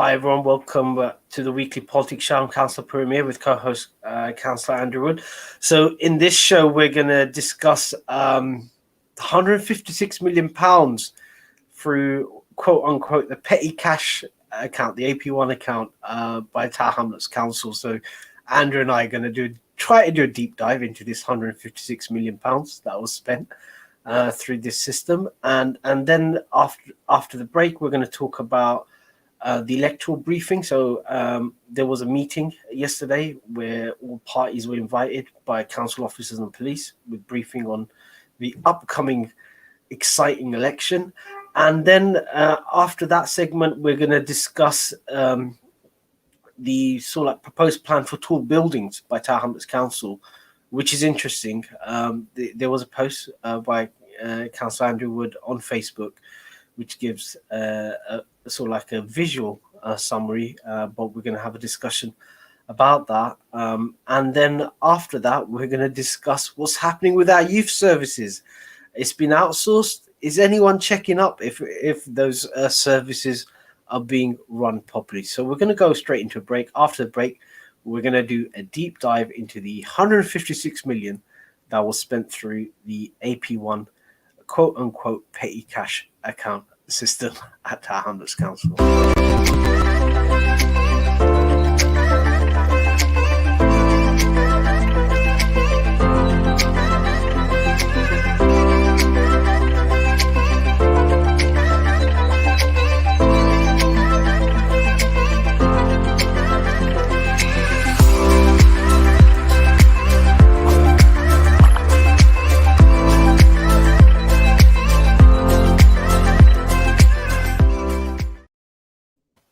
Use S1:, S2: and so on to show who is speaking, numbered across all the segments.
S1: Hi everyone, welcome to the weekly politics show. I'm Councillor Puru Miah with co-host Councillor Andrew Wood. So in this show, we're going to discuss £156 million through quote unquote the petty cash account, the AP1 account by Tower Hamlets Council. So Andrew and I are going to try to do a deep dive into this £156 million that was spent through this system, and then after the break, we're going to talk about the electoral briefing. So there was a meeting yesterday where all parties were invited by council officers and police with briefing on the upcoming exciting election. And then after that segment, we're going to discuss the sort of like proposed plan for tall buildings by Tower Hamlets Council, which is interesting. There was a post by Councillor Andrew Wood on Facebook, which gives a sort of like a visual summary, but we're going to have a discussion about that. And then after that, we're going to discuss what's happening with our youth services. It's been outsourced. Is anyone checking up if those services are being run properly? So we're going to go straight into a break. After the break, we're going to do a deep dive into the 156 million that was spent through the AP1 quote unquote petty cash account system at Tower Hamlets Council.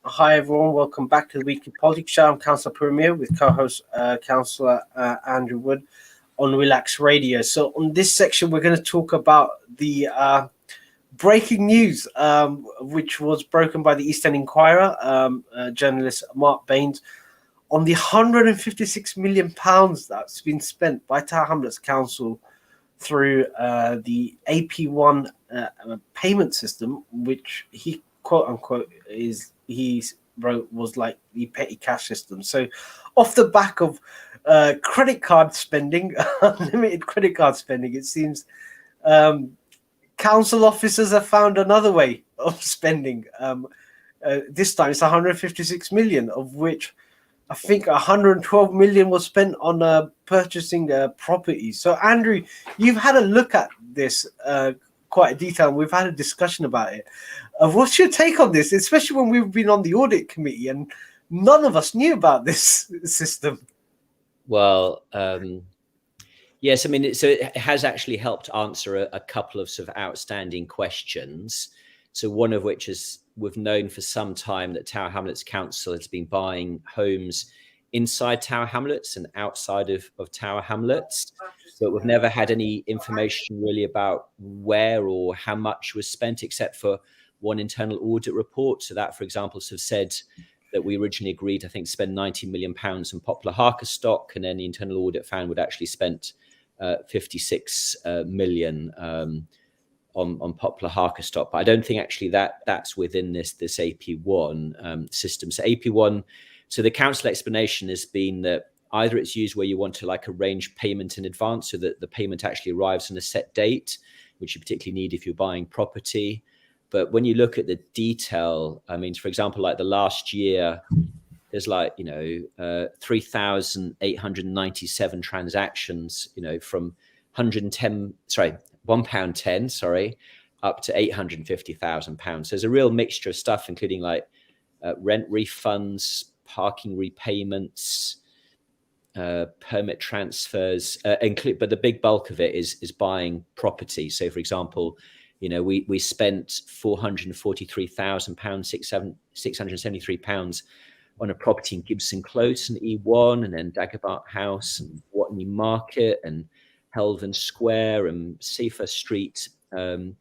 S1: Hi everyone, welcome back to the weekly politics show. I'm Councillor Puru Miah with co-host Councillor Andrew Wood on Relax Radio. So on this section, we're going to talk about the breaking news, which was broken by the East End Inquirer, journalist Mark Baines, on the £156 million that's been spent by Tower Hamlets Council through the AP1 payment system, which he quote unquote he wrote was like the petty cash system. So off the back of credit card spending, unlimited credit card spending, it seems council officers have found another way of spending. This time it's 156 million, of which I think 112 million was spent on purchasing properties. So Andrew, you've had a look at this quite in detail, and we've had a discussion about it. What's your take on this, especially when we've been on the audit committee and none of us knew about this system?
S2: Well, yes, I mean, so it has actually helped answer a couple of sort of outstanding questions. So one of which is we've known for some time that Tower Hamlets Council has been buying homes inside Tower Hamlets and outside of Tower Hamlets, but we've never had any information really about where or how much was spent, except for one internal audit report. So that, for example, sort of said that we originally agreed, I think, to spend £90 million on Poplar Harker stock, and then the internal audit found we'd actually spent 56 million on Poplar Harker stock. But I don't think actually that's within this AP1 system. So AP1, so the council explanation has been that either it's used where you want to like arrange payment in advance so that the payment actually arrives on a set date, which you particularly need if you're buying property. But when you look at the detail, I mean, for example, like the last year, there's like, 3,897 transactions, from £1.10, up to £850,000. So there's a real mixture of stuff, including like rent refunds, parking repayments, permit transfers, but the big bulk of it is buying property. So, for example, we spent £443,000, £673 on a property in Gibson Close and E1, and then Dagobert House and Watney Market and Helven Square and Safer Street. And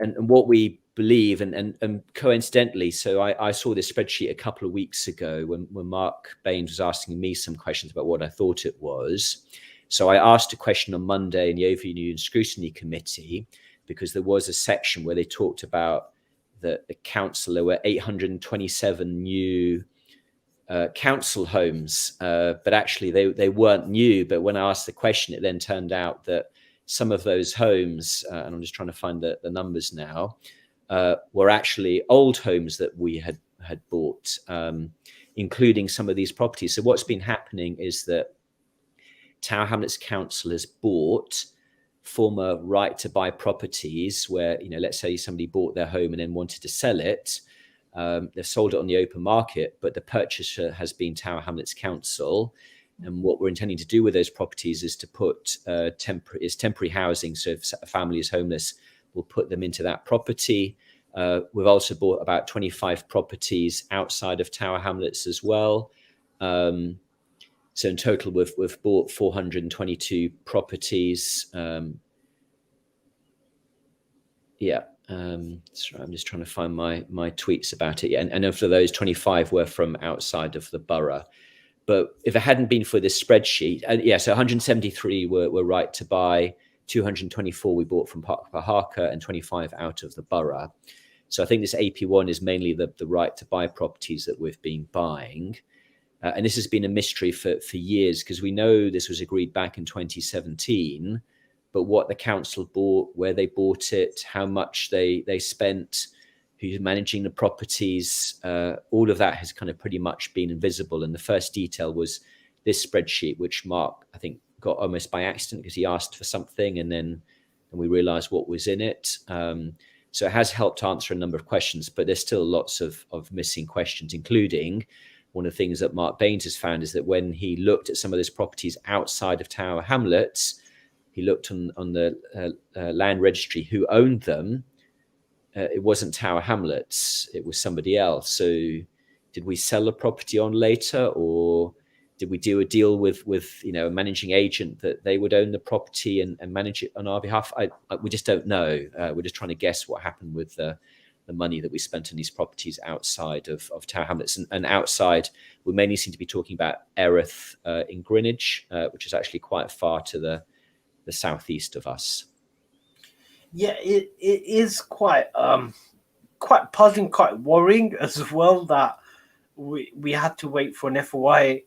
S2: what we believe, and coincidentally, so I saw this spreadsheet a couple of weeks ago when Mark Baines was asking me some questions about what I thought it was. So I asked a question on Monday in the Overview and Scrutiny Committee, because there was a section where they talked about the council, there were 827 new council homes, but actually they weren't new. But when I asked the question, it then turned out that some of those homes, and I'm just trying to find the numbers now, were actually old homes that we had bought, including some of these properties. So what's been happening is that Tower Hamlets Council has bought former right to buy properties where, let's say somebody bought their home and then wanted to sell it. They've sold it on the open market, but the purchaser has been Tower Hamlets Council. And what we're intending to do with those properties is to put temporary housing. So if a family is homeless, we'll put them into that property. We've also bought about 25 properties outside of Tower Hamlets as well. So in total, we've bought 422 properties. Sorry, I'm just trying to find my tweets about it. And of those, 25 were from outside of the borough. But if it hadn't been for this spreadsheet, so 173 were right to buy, 224 we bought from Pahaka, and 25 out of the borough. So I think this AP1 is mainly the right to buy properties that we've been buying. And this has been a mystery for years, because we know this was agreed back in 2017, but what the council bought, where they bought it, how much they spent, who's managing the properties, all of that has kind of pretty much been invisible. And the first detail was this spreadsheet, which Mark, I think, got almost by accident because he asked for something and we realized what was in it. So it has helped answer a number of questions, but there's still lots of missing questions, including one of the things that Mark Baines has found is that when he looked at some of those properties outside of Tower Hamlets, he looked on the land registry who owned them. It wasn't Tower Hamlets, it was somebody else. So did we sell the property on later, or did we do a deal with a managing agent that they would own the property and manage it on our behalf? We just don't know. We're just trying to guess what happened with the money that we spent on these properties outside of Tower Hamlets. And outside, we mainly seem to be talking about Erith in Greenwich, which is actually quite far to the southeast of us.
S1: Yeah, it is quite puzzling, quite worrying as well that we had to wait for an FOI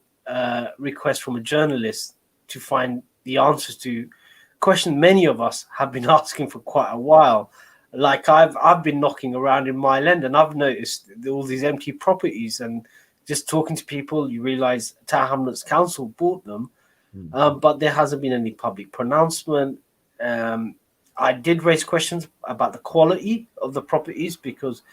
S1: request from a journalist to find the answers to questions many of us have been asking for quite a while. Like I've been knocking around in Mile End and I've noticed all these empty properties, and just talking to people, you realize Tower Hamlets Council bought them, but there hasn't been any public pronouncement. I did raise questions about the quality of the properties because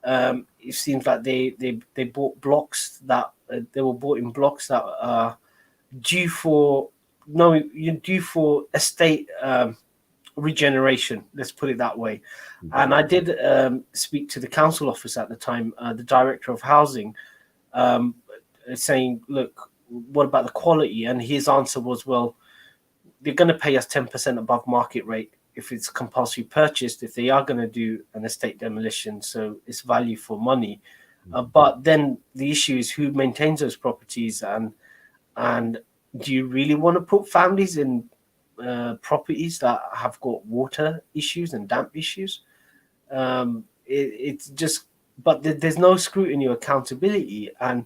S1: it seems like they bought blocks that they were bought in blocks that are due for estate regeneration, let's put it that way. And I did speak to the council office at the time, the director of housing, saying, look, what about the quality? And his answer was, well, they're going to pay us 10% above market rate if it's compulsory purchased, if they are going to do an estate demolition, so it's value for money. But then the issue is who maintains those properties, and do you really want to put families in properties that have got water issues and damp issues? It's just, but there's no scrutiny or accountability. And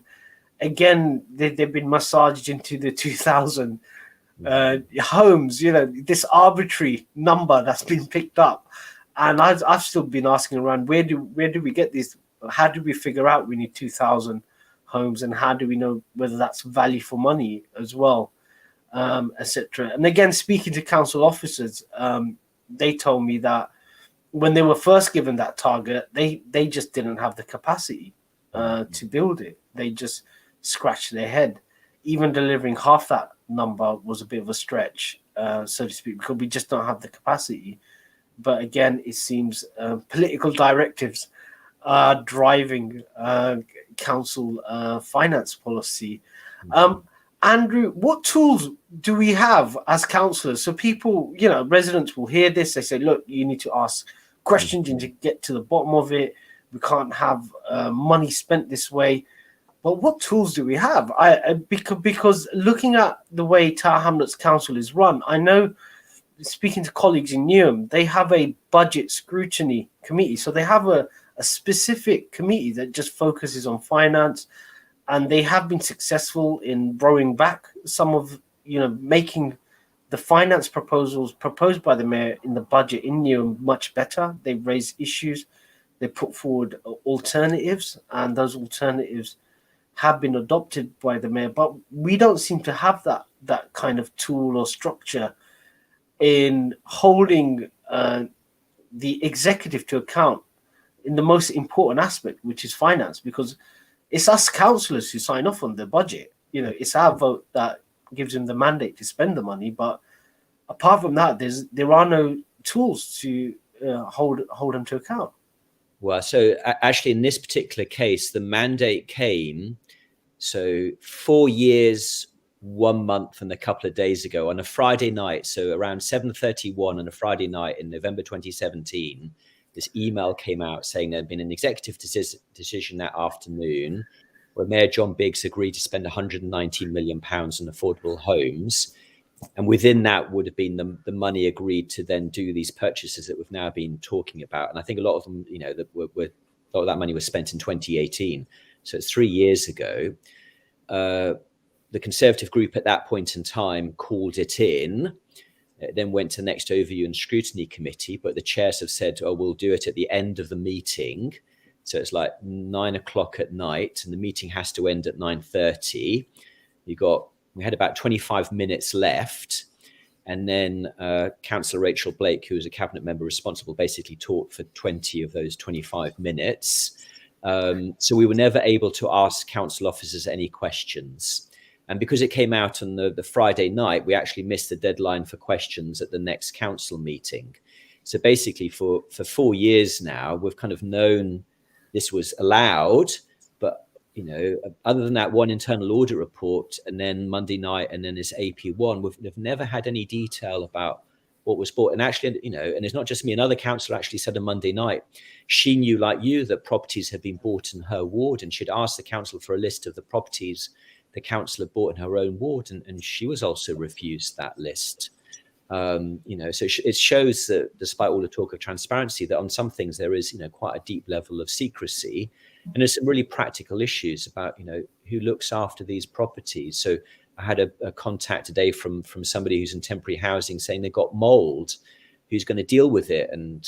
S1: again, they've been massaged into the 2000 homes, this arbitrary number that's been picked up. And I've still been asking around, where do we get these? How do we figure out we need 2000 homes, and how do we know whether that's value for money as well, etc. And again, speaking to council officers, they told me that when they were first given that target, they just didn't have the capacity to build it. They just scratched their head. Even delivering half that number was a bit of a stretch, so to speak, because we just don't have the capacity. But again, it seems political directives are driving council finance policy. Andrew, what tools do we have as councillors? So people, residents will hear this. They say, look, you need to ask questions, you need to get to the bottom of it. We can't have money spent this way. But what tools do we have? Because looking at the way Tower Hamlets Council is run, I know, speaking to colleagues in Newham, they have a budget scrutiny committee. So they have a a specific committee that just focuses on finance, and they have been successful in rowing back some of, making the finance proposals proposed by the mayor in the budget in Newham much better. They raised issues, they put forward alternatives, and those alternatives have been adopted by the mayor. But we don't seem to have that kind of tool or structure in holding the executive to account in the most important aspect, which is finance, because it's us councillors who sign off on the budget. It's our vote that gives them the mandate to spend the money. But apart from that, there are no tools to hold them to account.
S2: Well, so actually, in this particular case, the mandate came 4 years, 1 month, and a couple of days ago on a Friday night. So around 7:31 on a Friday night in November 2017. This email came out saying there had been an executive decision that afternoon where Mayor John Biggs agreed to spend £119 million on affordable homes. And within that would have been the money agreed to then do these purchases that we've now been talking about. And I think a lot of them, a lot of that money was spent in 2018. So it's 3 years ago. The Conservative group at that point in time called it in. It then went to the next overview and scrutiny committee, but the chairs have said, we'll do it at the end of the meeting. So it's like 9 o'clock at night, and the meeting has to end at 9:30. We had about 25 minutes left. And then Councillor Rachel Blake, who was a cabinet member responsible, basically talked for 20 of those 25 minutes. So we were never able to ask council officers any questions. And because it came out on the Friday night, we actually missed the deadline for questions at the next council meeting. So basically for 4 years now, we've kind of known this was allowed, but, other than that one internal audit report and then Monday night and then this AP1, we've never had any detail about what was bought. And actually, and it's not just me, another councillor actually said on Monday night, she knew, like you, that properties had been bought in her ward, and she'd asked the council for a list of the properties the councillor bought in her own ward, and she was also refused that list. So it shows that despite all the talk of transparency, that on some things there is, quite a deep level of secrecy, and there's some really practical issues about, who looks after these properties. So I had a contact today from somebody who's in temporary housing saying they got mold, who's going to deal with it, and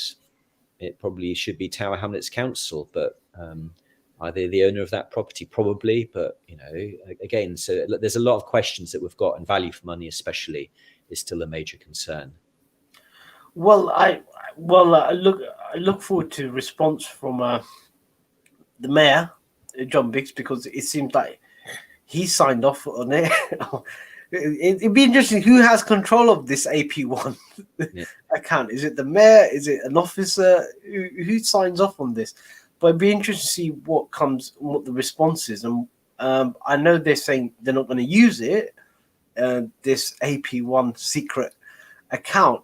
S2: it probably should be Tower Hamlets Council, but are they the owner of that property? Probably, but again, so there's a lot of questions that we've got, and value for money especially is still a major concern.
S1: Well, I look forward to response from the mayor, John Biggs, because it seems like he signed off on it. It'd be interesting who has control of this AP1 account. Is it the mayor? Is it an officer? Who signs off on this? But it'd be interesting to see what the response is. And I know they're saying they're not going to use it, this AP1 secret account,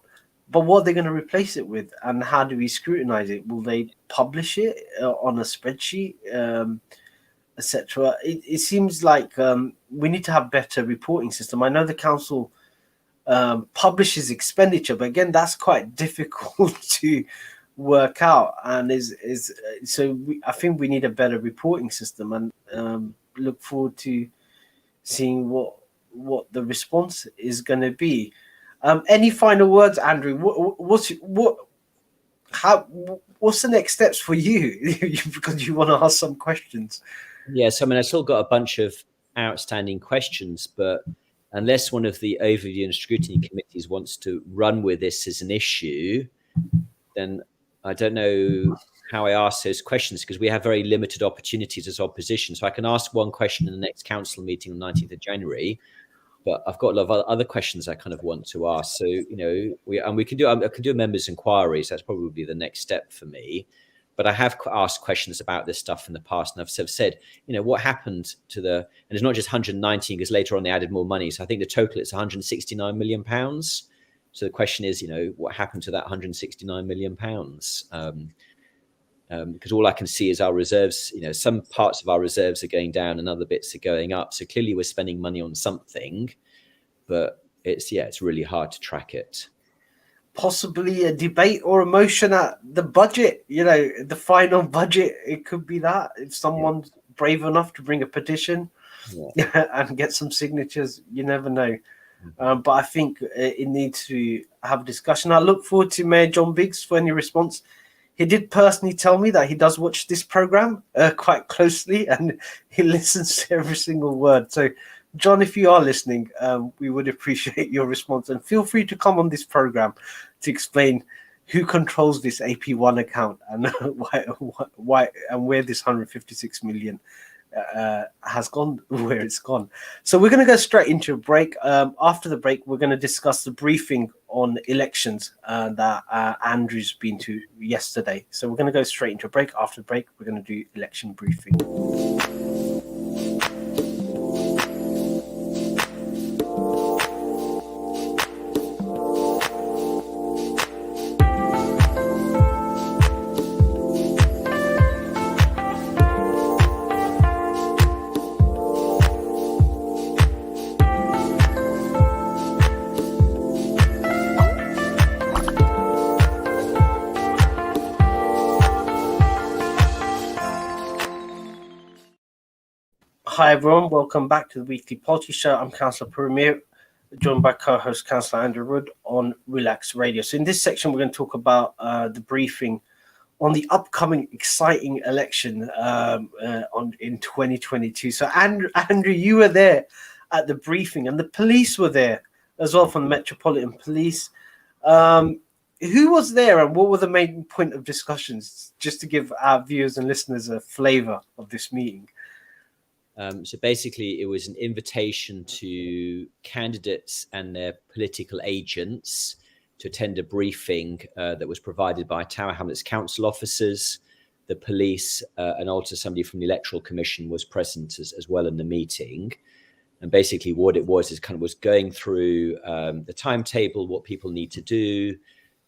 S1: but what are they going to replace it with, and how do we scrutinize it? Will they publish it on a spreadsheet, etc.? It seems like we need to have better reporting system. I know the council publishes expenditure, but again, that's quite difficult to work out, and I think we need a better reporting system, and look forward to seeing what the response is going to be. Any final words, Andrew? What's the next steps for you? Because you want to ask some questions.
S2: Yes, I still got a bunch of outstanding questions, but unless one of the overview and scrutiny committees wants to run with this as an issue, then I don't know how I ask those questions, because we have very limited opportunities as opposition. So I can ask one question in the next council meeting on the 19th of January, but I've got a lot of other questions I kind of want to ask. So, I can do a members' inquiries. That's probably the next step for me. But I have asked questions about this stuff in the past, and I've said, what happened to and it's not just 119, because later on they added more money. So I think the total is 169 million pounds. So the question is, what happened to that 169 million pounds? Because all I can see is our reserves, some parts of our reserves are going down and other bits are going up. So clearly we're spending money on something, but it's really hard to track it.
S1: possibly a debate or a motion at the budget, the final budget. It could be that if someone's brave enough to bring a petition and get some signatures, you never know. But I think it needs to have a discussion. I look forward to Mayor John Biggs for any response. He did personally tell me that he does watch this program quite closely and he listens to every single word. So, John, if you are listening, we would appreciate your response, and feel free to come on this program to explain who controls this AP1 account and why and where this 156 million has gone, where it's gone. So we're going to go straight into a break. After the break, we're going to discuss the briefing on elections that Andrew's been to yesterday. So we're going to go straight into a break. After the break, we're going to do election briefing. Hi everyone, welcome back to the Weekly Politics Show. I'm Councillor Puru Miah, joined by co-host Councillor Andrew Wood on Relax Radio. So in this section, we're going to talk about the briefing on the upcoming exciting election in 2022. So Andrew, you were there at the briefing, and the police were there as well from the Metropolitan Police. Who was there, and what were the main point of discussions, just to give our viewers and listeners a flavour of this meeting?
S2: So basically, it was an invitation to candidates and their political agents to attend a briefing that was provided by Tower Hamlets council officers, the police, and also somebody from the Electoral Commission was present as well in the meeting. And basically what it was is kind of was going through the timetable, what people need to do,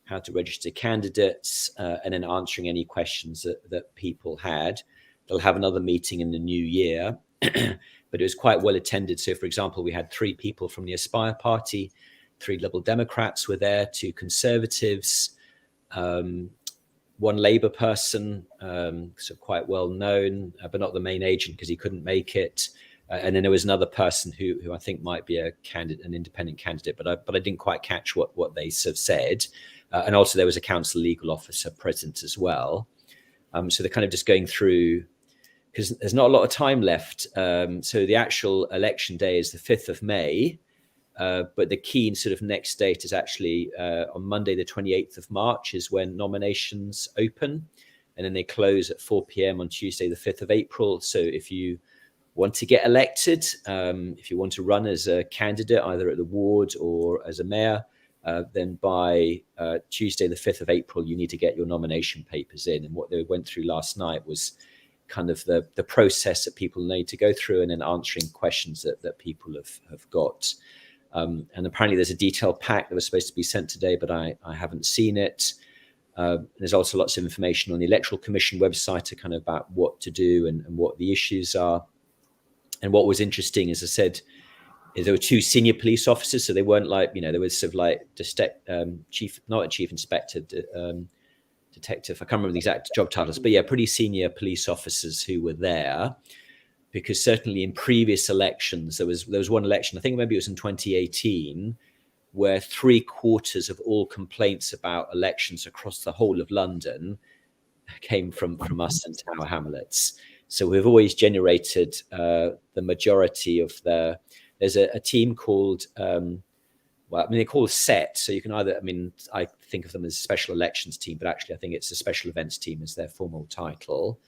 S2: how to register candidates, and then answering any questions that people had. They'll have another meeting in the new year. But it was quite well attended. So, for example, we had 3 people from the Aspire Party, 3 Liberal Democrats were there, 2 Conservatives, 1 Labour person, so quite well known, but not the main agent because he couldn't make it. And then there was another person who I think might be an independent candidate, but I didn't quite catch what they sort of said. And also there was a council legal officer present as well. So they're kind of just going through, because there's not a lot of time left. So the actual election day is the 5th of May, but the key sort of next date is actually on Monday, the 28th of March is when nominations open, and then they close at 4 p.m. on Tuesday, the 5th of April. So if you want to get elected, if you want to run as a candidate, either at the ward or as a mayor, then by Tuesday, the 5th of April, you need to get your nomination papers in. And what they went through last night was kind of the process that people need to go through, and then answering questions that people have got. And apparently there's a detailed pack that was supposed to be sent today, but I haven't seen it. There's also lots of information on the Electoral Commission website kind of about what to do and what the issues are. And what was interesting, as I said, is there were 2 senior police officers, so they weren't like, there was sort of like not a chief inspector, detective, I can't remember the exact job titles, but yeah, pretty senior police officers who were there, because certainly in previous elections, there was one election, I think maybe it was in 2018, where 3/4 of all complaints about elections across the whole of London came from us and Tower Hamlets. So we've always generated the majority of there's a team called, they're called SET. So you can either, I think of them as a special elections team, but actually I think it's a special events team as their formal title.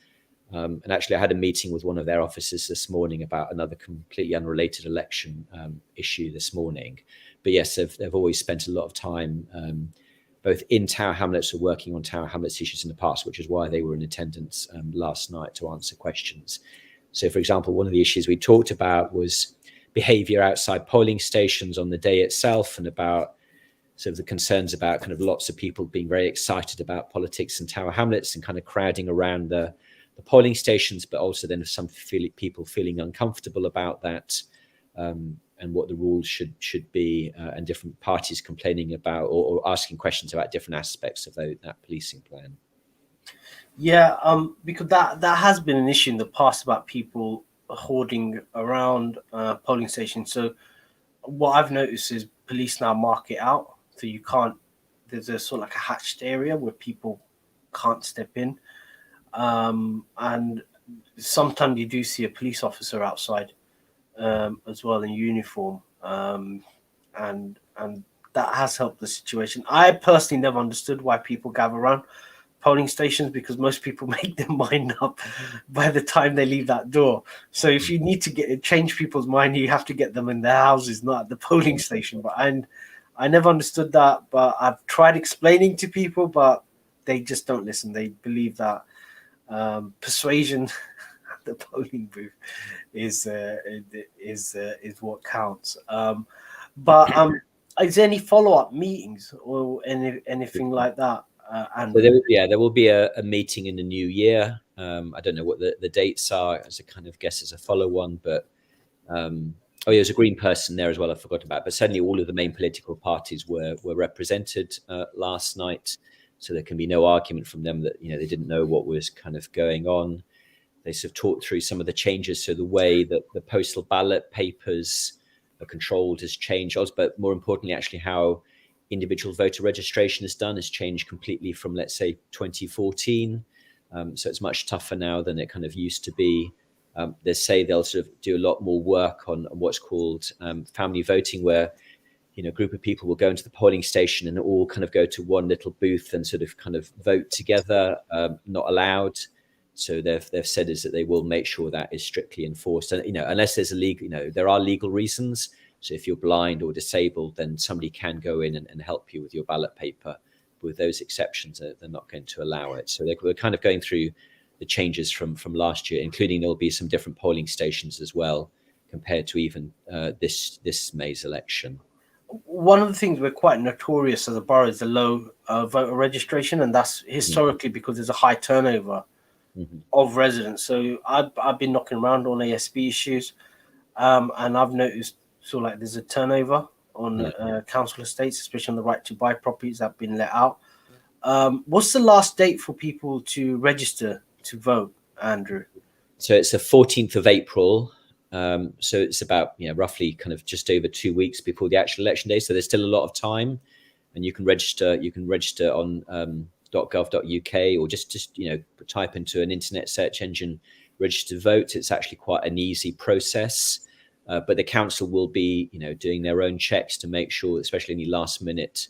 S2: And actually I had a meeting with one of their officers this morning about another completely unrelated election issue this morning. But yes, they've always spent a lot of time both in Tower Hamlets or working on Tower Hamlets issues in the past, which is why they were in attendance last night to answer questions. So, for example, one of the issues we talked about was behaviour outside polling stations on the day itself, and about sort of the concerns about kind of lots of people being very excited about politics in Tower Hamlets and kind of crowding around the polling stations, but also then some people feeling uncomfortable about that. what the rules should be, and different parties complaining about or asking questions about different aspects of that policing plan.
S1: Yeah, because that has been an issue in the past about people hoarding around polling stations. So what I've noticed is police now mark it out, so you can't. There's a sort of like a hatched area where people can't step in, and sometimes you do see a police officer outside as well in uniform, and that has helped the situation. I personally never understood why people gather around polling stations, because most people make their mind up by the time they leave that door. So if you need to change people's mind, you have to get them in their houses, not at the polling station. But I never understood that, but I've tried explaining to people, but they just don't listen. They believe that persuasion at the polling booth is what counts. But is there any follow-up meetings or anything like that?
S2: So there will be a meeting in the new year. I don't know what the dates are, as a kind of guess as a follow-on, but there's a Green person there as well, I forgot about. But certainly all of the main political parties were represented last night, so there can be no argument from them that they didn't know what was kind of going on. They sort of talked through some of the changes, so the way that the postal ballot papers are controlled has changed, but more importantly, actually how individual voter registration is done has changed completely from, let's say, 2014. So it's much tougher now than it kind of used to be. They say they'll sort of do a lot more work on what's called family voting, where a group of people will go into the polling station and all kind of go to one little booth and sort of kind of vote together, not allowed. So they've said is that they will make sure that is strictly enforced, and unless there's a legal, there are legal reasons. So if you're blind or disabled, then somebody can go in and help you with your ballot paper. With those exceptions, they're not going to allow it. So we're kind of going through the changes from last year, including there'll be some different polling stations as well compared to even this May's election.
S1: One of the things we're quite notorious as a borough is the low voter registration, and that's historically because there's a high turnover of residents. So I've been knocking around on ASB issues, and I've noticed like there's a turnover on council estates, especially on the right to buy properties that have been let out. What's the last date for people to register to vote, Andrew?
S2: So it's the 14th of April. So it's about roughly kind of just over 2 weeks before the actual election day. So there's still a lot of time, and you can register. You can register on .gov.uk, or just type into an internet search engine register to vote. It's actually quite an easy process. But the council will be, doing their own checks to make sure, especially any last minute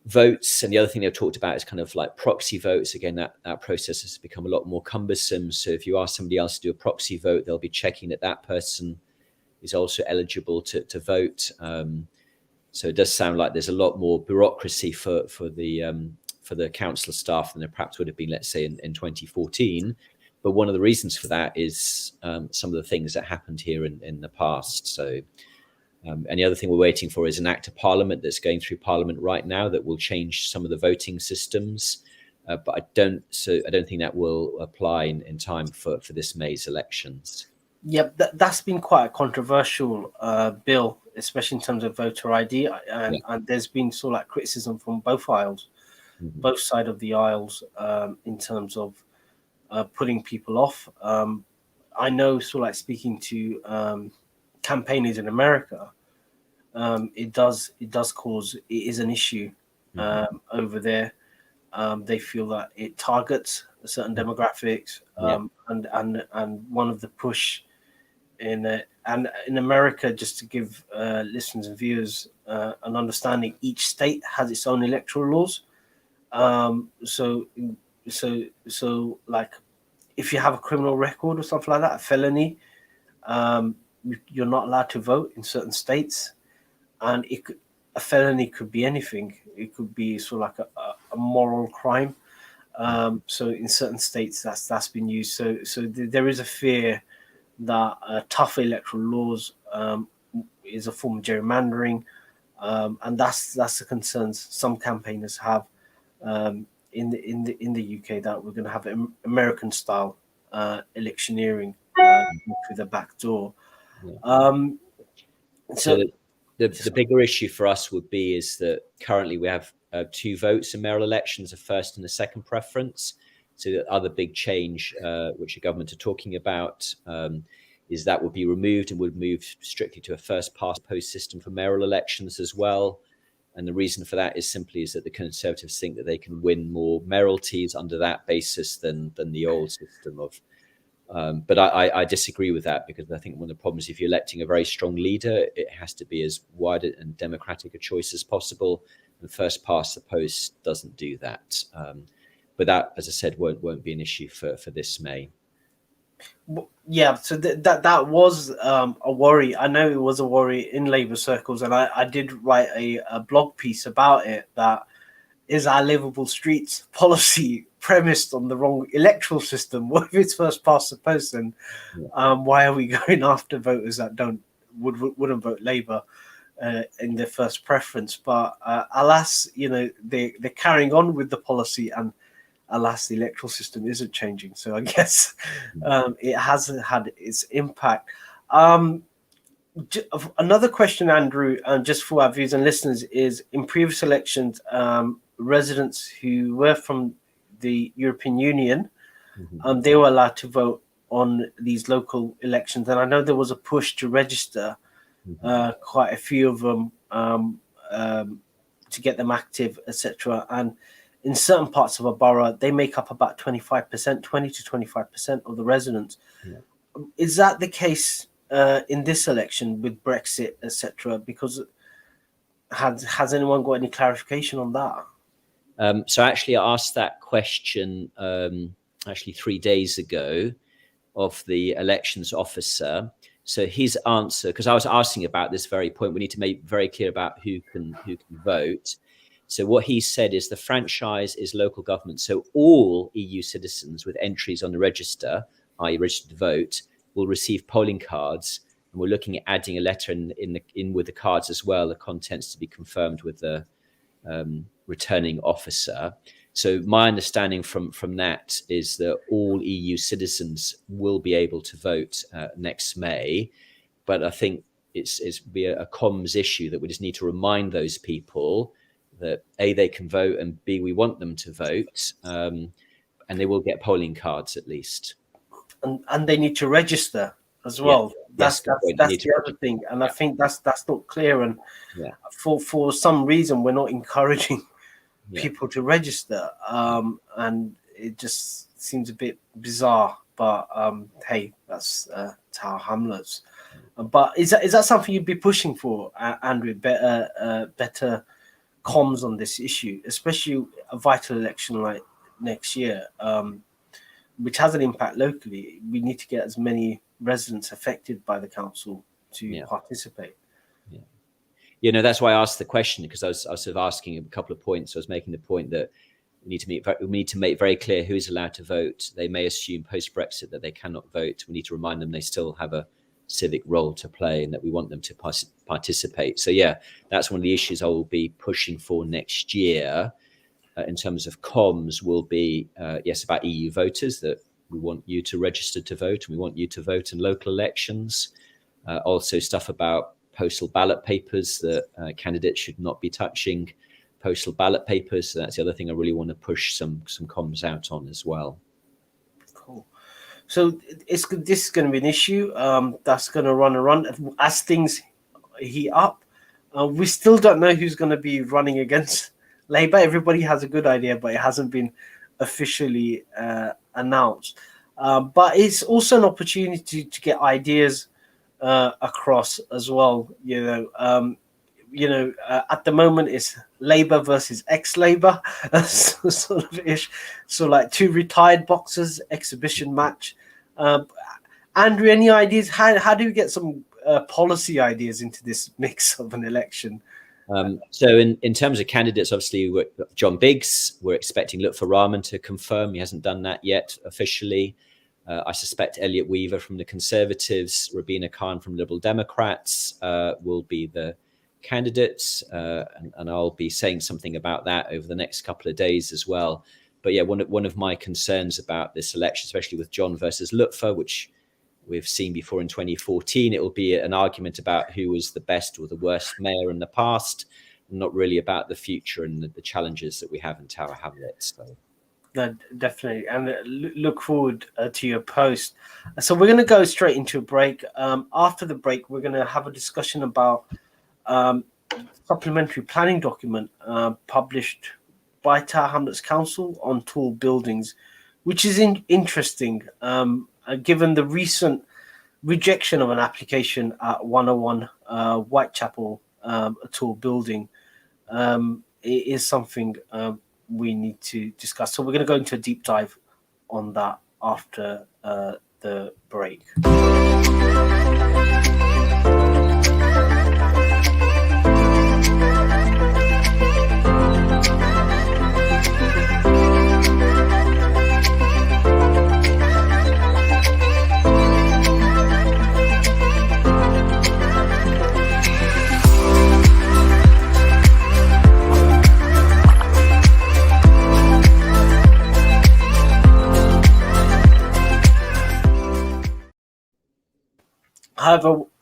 S2: votes. And the other thing they've talked about is kind of like proxy votes. Again, that process has become a lot more cumbersome. So if you ask somebody else to do a proxy vote, they'll be checking that person is also eligible to vote. So it does sound like there's a lot more bureaucracy for the council staff than there perhaps would have been, let's say, in 2014. But one of the reasons for that is some of the things that happened here in the past. So, and the other thing we're waiting for is an Act of Parliament that's going through Parliament right now that will change some of the voting systems. But I don't think that will apply in time for this May's elections.
S1: Yep, that's been quite a controversial bill, especially in terms of voter ID, and there's been sort of like criticism from both aisles, both sides of the aisles, in terms of putting people off. I know, sort of like speaking to campaigners in America, it is an issue over there. They feel that it targets certain demographics, and one of the push in America, just to give listeners and viewers an understanding, each state has its own electoral laws. So like, if you have a criminal record or something like that, a felony, you're not allowed to vote in certain states. And a felony could be anything. It could be sort of like a moral crime. So in certain states, that's been used. So there is a fear that tougher electoral laws is a form of gerrymandering, and that's the concerns some campaigners have in the UK, that we're going to have American style electioneering through the back door.
S2: So the bigger issue for us would be is that currently we have 2 votes in mayoral elections, a first and a second preference. So the other big change, which the government are talking about, is that would be removed and would move strictly to a first past post system for mayoral elections as well. And the reason for that is simply is that the Conservatives think that they can win more mayoralties under that basis than the old system of. But I disagree with that, because I think one of the problems, if you're electing a very strong leader, it has to be as wide and democratic a choice as possible. And first past the post doesn't do that. But that, as I said, won't be an issue for this May.
S1: Yeah, so that was a worry. I know it was a worry in Labour circles, and I did write a blog piece about it. That is our livable streets policy premised on the wrong electoral system. What if it's first past the post? And why are we going after voters that wouldn't vote Labour in their first preference? But alas, they're carrying on with the policy, and alas, the electoral system isn't changing. So I guess it hasn't had its impact. Another question, Andrew, just for our viewers and listeners, is in previous elections, residents who were from the European Union, they were allowed to vote on these local elections. And I know there was a push to register quite a few of them to get them active, etc. And in certain parts of a borough, they make up about 20 to 25% of the residents. Yeah. Is that the case in this election with Brexit, etc.? Because has anyone got any clarification on that?
S2: So actually, I asked that question 3 days ago of the elections officer. So his answer, because I was asking about this very point, we need to make very clear about who can vote. So what he said is the franchise is local government. So all EU citizens with entries on the register, i.e. registered to vote, will receive polling cards. And we're looking at adding a letter in with the cards as well, the contents to be confirmed with the returning officer. So my understanding from that is that all EU citizens will be able to vote next May. But I think it's be a comms issue that we just need to remind those people that A, they can vote, and B, we want them to vote, and they will get polling cards at least.
S1: And they need to register as well. Yeah. That's the other thing, and I think that's not clear. And for some reason, we're not encouraging people to register, and it just seems a bit bizarre. But hey, that's Tower Hamlets. But is that something you'd be pushing for, Andrew? Better comms on this issue, especially a vital election like next year, which has an impact locally. We need to get as many residents affected by the council to participate.
S2: That's why I asked the question, because I was sort of asking a couple of points. I was making the point that we need to make very clear who is allowed to vote. They may assume post-Brexit that they cannot vote. We need to remind them they still have a civic role to play and that we want them to participate. So that's one of the issues I will be pushing for next year in terms of comms will be, about EU voters, that we want you to register to vote and we want you to vote in local elections. Also stuff about postal ballot papers, that candidates should not be touching postal ballot papers. So that's the other thing I really want to push some comms out on as well.
S1: Cool. So this is going to be an issue that's going to run as things heat up. We still don't know who's going to be running against Labour. Everybody has a good idea, but it hasn't been officially announced. But it's also an opportunity to get ideas across as well. At the moment it's Labour versus ex-Labour, sort of ish. So like two retired boxers exhibition match. Andrew, any ideas? How do we get some policy ideas into this mix of an election?
S2: So in terms of candidates, obviously John Biggs, we're expecting Lutfur Rahman to confirm. He hasn't done that yet officially. I suspect Elliot Weaver from the Conservatives, Rabina Khan from Liberal Democrats will be the candidates, and I'll be saying something about that over the next couple of days as well. But one of my concerns about this election, especially with John versus Lutfur, which we've seen before in 2014. It will be an argument about who was the best or the worst mayor in the past, not really about the future and the challenges that we have in Tower Hamlets. So.
S1: No, definitely, and look forward to your post. So we're going to go straight into a break. After the break, we're going to have a discussion about supplementary planning document published by Tower Hamlets Council on tall buildings, which is interesting given the recent rejection of an application at 101 Whitechapel, a tall building. It is something we need to discuss. So we're going to go into a deep dive on that after the break.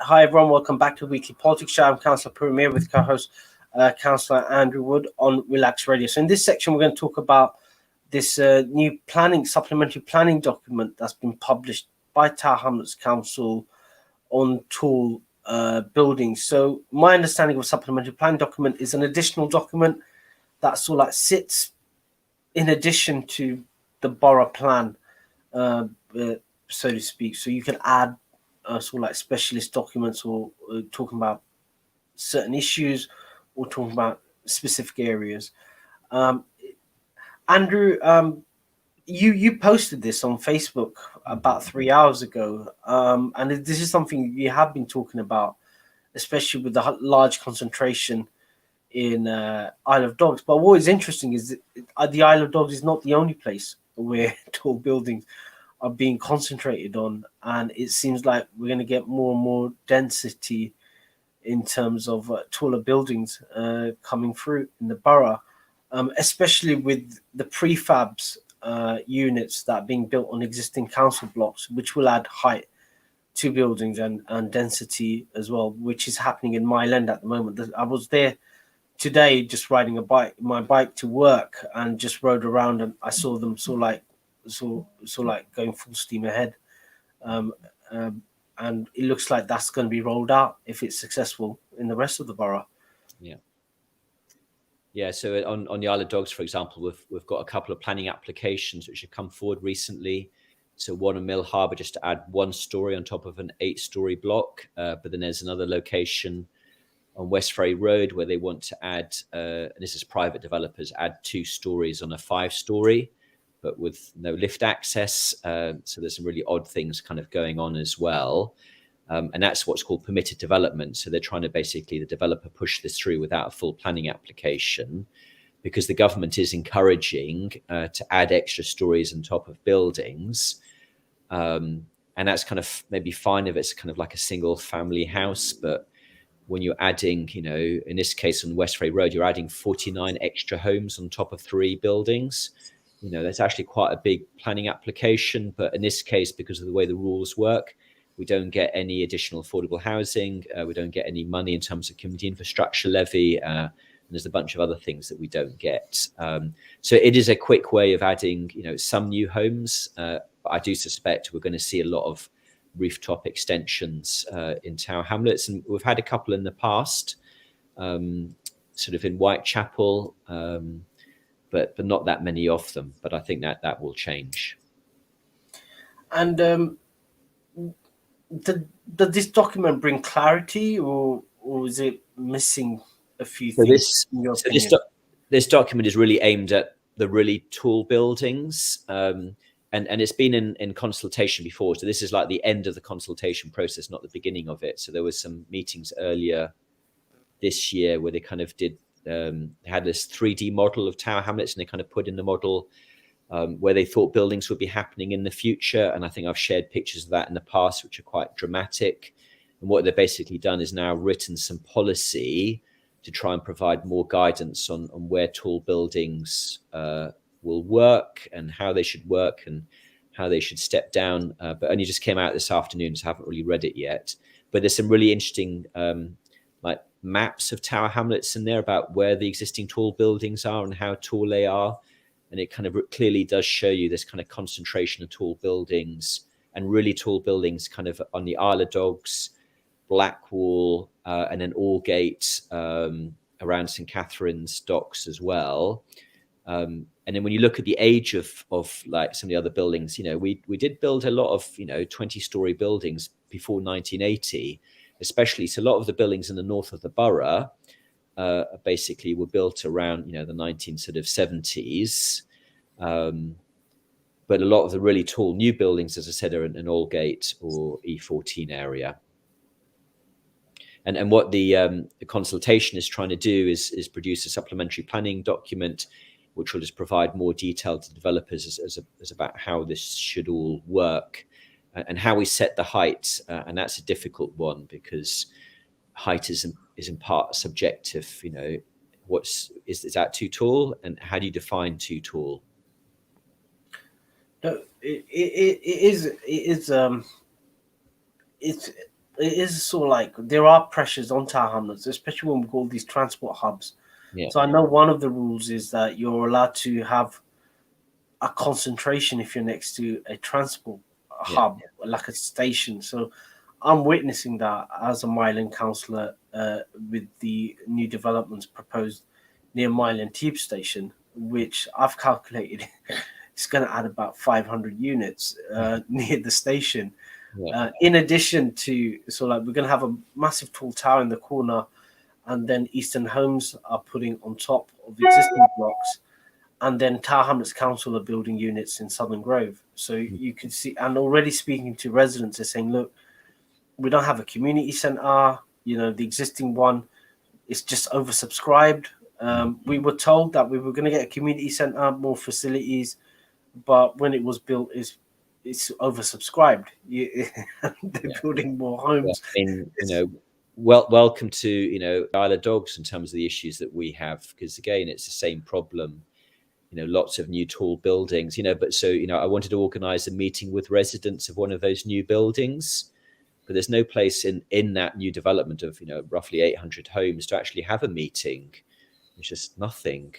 S1: Hi everyone, welcome back to the Weekly Politics Show. I'm Councillor Puru Miah with co-host Councillor Andrew Wood on Relax Radio. So in this section, we're going to talk about this new supplementary planning document that's been published by Tower Hamlets Council on tall buildings. So my understanding of a supplementary planning document is an additional document that sort of like sits in addition to the borough plan, so to speak. So you can add sort of like specialist documents or talking about certain issues or talking about specific areas. Andrew, you posted this on Facebook about 3 hours ago, and this is something you have been talking about, especially with the large concentration in Isle of Dogs. But what is interesting is that the Isle of Dogs is not the only place where tall buildings are being concentrated on, and it seems like we're going to get more and more density in terms of taller buildings coming through in the borough, especially with the prefabs units that are being built on existing council blocks, which will add height to buildings and density as well, which is happening in Mile End at the moment. I was there today just riding my bike to work, and just rode around, and I saw them sort of like going full steam ahead, and it looks like that's going to be rolled out if it's successful in the rest of the borough.
S2: Yeah. So on the Isle of Dogs, for example, we've got a couple of planning applications which have come forward recently. So one in Mill Harbour, just to add 1 story on top of an 8-story block, but then there's another location on West Ferry Road where they want to add, and this is private developers, add 2 stories on a 5-story. But with no lift access. So there's some really odd things kind of going on as well. And that's what's called permitted development. So they're trying to basically, the developer push this through without a full planning application, because the government is encouraging to add extra stories on top of buildings. And that's kind of maybe fine if it's kind of like a single family house. But when you're adding, in this case on West Ferry Road, you're adding 49 extra homes on top of 3 buildings. That's actually quite a big planning application. But in this case, because of the way the rules work, we don't get any additional affordable housing. We don't get any money in terms of community infrastructure levy. And there's a bunch of other things that we don't get. So it is a quick way of adding, some new homes. But I do suspect we're going to see a lot of rooftop extensions in Tower Hamlets. And we've had a couple in the past, sort of in Whitechapel, but not that many of them. But I think that will change.
S1: And does this document bring clarity, or is it missing a few things?
S2: This document is really aimed at the really tall buildings, and it's been in consultation before. So this is like the end of the consultation process, not the beginning of it. So there was some meetings earlier this year where they kind of did. They had this 3D model of Tower Hamlets, and they kind of put in the model where they thought buildings would be happening in the future. And I think I've shared pictures of that in the past, which are quite dramatic. And what they've basically done is now written some policy to try and provide more guidance on where tall buildings will work and how they should work and how they should step down, but only just came out this afternoon, so I haven't really read it yet. But there's some really interesting like maps of Tower Hamlets in there about where the existing tall buildings are and how tall they are. And it kind of clearly does show you this kind of concentration of tall buildings, and really tall buildings kind of on the Isle of Dogs, Blackwall, and then Aldgate, around St. Catherine's Docks as well. And then when you look at the age of like some of the other buildings, we did build a lot of 20-story buildings before 1980, especially. So a lot of the buildings in the north of the borough basically were built around the 1970s. But a lot of the really tall new buildings, as I said, are in Aldgate or E14 area. And what the consultation is trying to do is produce a supplementary planning document, which will just provide more detail to developers as about how this should all work and how we set the height. And that's a difficult one, because height is in part subjective. Is that too tall, and how do you define too tall?
S1: No, it is sort of like there are pressures on Tower Hamlets, especially when we call these transport hubs.
S2: Yeah.
S1: So I know one of the rules is that you're allowed to have a concentration if you're next to a transport hub, like a station. So I'm witnessing that as a Mile End councillor with the new developments proposed near Mile End Tube Station, which I've calculated it's going to add about 500 units near the station. In addition to, so like we're going to have a massive tall tower in the corner, and then Eastern Homes are putting on top of existing blocks, and then Tower Hamlets Council are building units in Southern Grove. So you can see, and already speaking to residents, they're saying, look, we don't have a community centre. The existing one is just oversubscribed. We were told that we were going to get a community centre, more facilities, but when it was built, it's oversubscribed. They're building more homes.
S2: I mean, welcome to Isle of Dogs in terms of the issues that we have, because again, it's the same problem. Lots of new tall buildings. But so I wanted to organise a meeting with residents of one of those new buildings, but there's no place in that new development of roughly 800 homes to actually have a meeting. There's just nothing.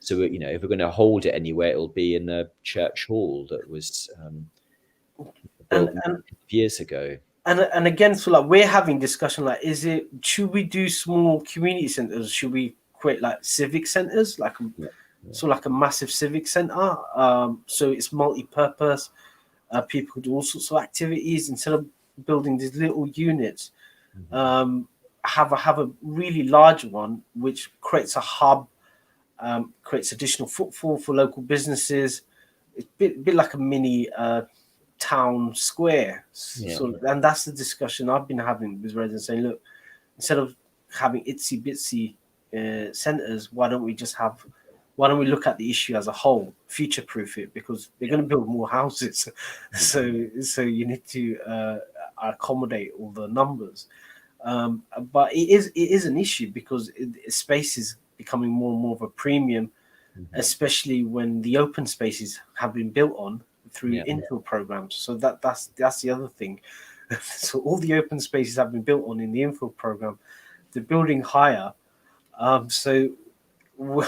S2: So if we're going to hold it anywhere, it'll be in a church hall that was built years ago.
S1: And again, so like we're having discussion, like, should we do small community centres? Should we create like civic centres, like like a massive civic centre? So it's multi-purpose. People do all sorts of activities instead of building these little units. Have a really large one, which creates a hub, creates additional footfall for local businesses. It's a bit like a mini town square. So, and that's the discussion I've been having with residents, saying, look, instead of having itsy bitsy centres, why don't we look at the issue as a whole, future proof it, because they're going to build more houses. So you need to accommodate all the numbers. But it is an issue, because space is becoming more and more of a premium, especially when the open spaces have been built on through infill programs. So that's the other thing. So all the open spaces have been built on in the infill program. They're building higher. So where's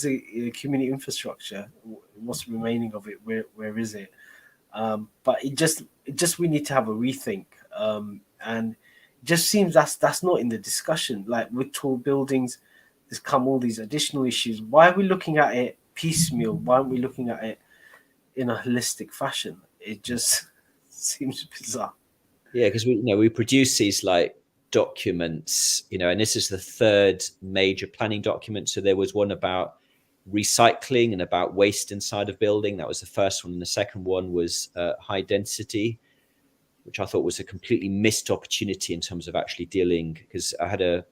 S1: the community infrastructure? What's remaining of it? Where is it? But it just we need to have a rethink. And it just seems that's not in the discussion. Like with tall buildings, there's come all these additional issues. Why are we looking at it piecemeal? Why aren't we looking at it in a holistic fashion? It just seems bizarre.
S2: Yeah, because we produce these like documents, and this is the third major planning document. So there was one about recycling and about waste inside of building. That was the first one. And the second one was high density, which I thought was a completely missed opportunity in terms of actually dealing, because I had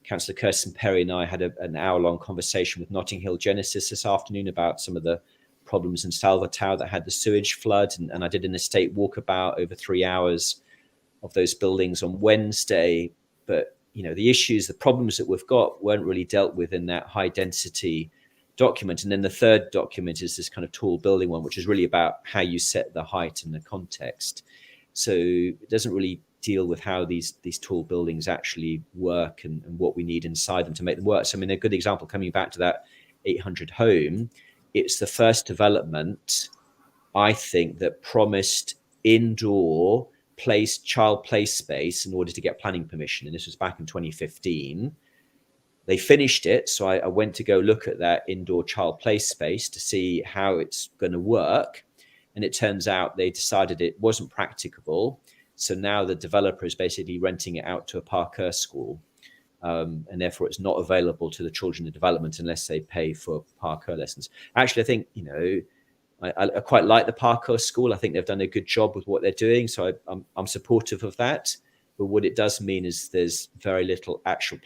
S2: Councillor Kirsten Perry and I had an hour-long conversation with Notting Hill Genesis this afternoon about some of the problems in Salva Tower that had the sewage flood, and I did an estate walkabout over 3 hours of those buildings on Wednesday. But the issues, the problems that we've got weren't really dealt with in that high density document. And then the third document is this kind of tall building one, which is really about how you set the height and the context. So it doesn't really deal with how these tall buildings actually work and what we need inside them to make them work. So I mean, a good example, coming back to that 800 home, it's the first development, I think, that promised indoor child play space in order to get planning permission. And this was back in 2015. They finished it. So I went to go look at that indoor child play space to see how it's going to work. And it turns out they decided it wasn't practicable. So now the developer is basically renting it out to a Cllr school. And therefore it's not available to the children in development unless they pay for Cllr lessons. Actually, I think, I quite like the Cllr school. I think they've done a good job with what they're doing. So I'm supportive of that. But what it does mean is there's very little actual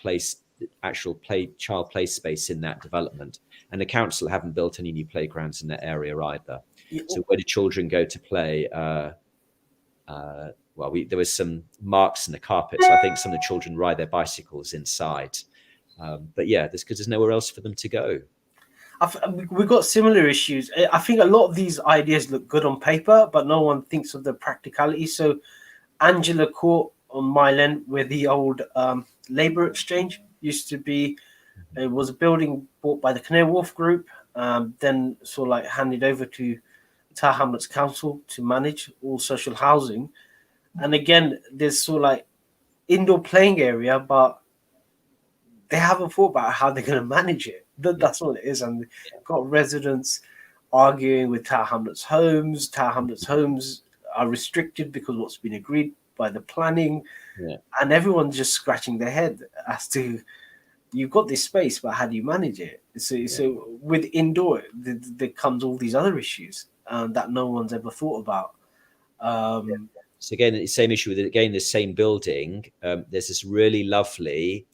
S2: child play space in that development. And the council haven't built any new playgrounds in that area either. So where do children go to play? There was some marks in the carpet, so I think some of the children ride their bicycles inside. But yeah, because there's nowhere else for them to go.
S1: We've got similar issues. I think a lot of these ideas look good on paper, but no one thinks of the practicality. So Angela Court on Mile End, where the old Labour Exchange used to be, it was a building bought by the Canary Wharf Group, then sort of like handed over to Tower Hamlets Council to manage all social housing. And again, there's sort of like indoor playing area, but they haven't thought about how they're going to manage it. That's all it is. And got residents arguing with Tower Hamlets Homes. Tower Hamlets Homes are restricted because what's been agreed by the planning. Yeah. And everyone's just scratching their head as to, you've got this space, but how do you manage it? So with indoor, there comes all these other issues that no one's ever thought about.
S2: So again, the same issue with it. Again, the same building. There's this really lovely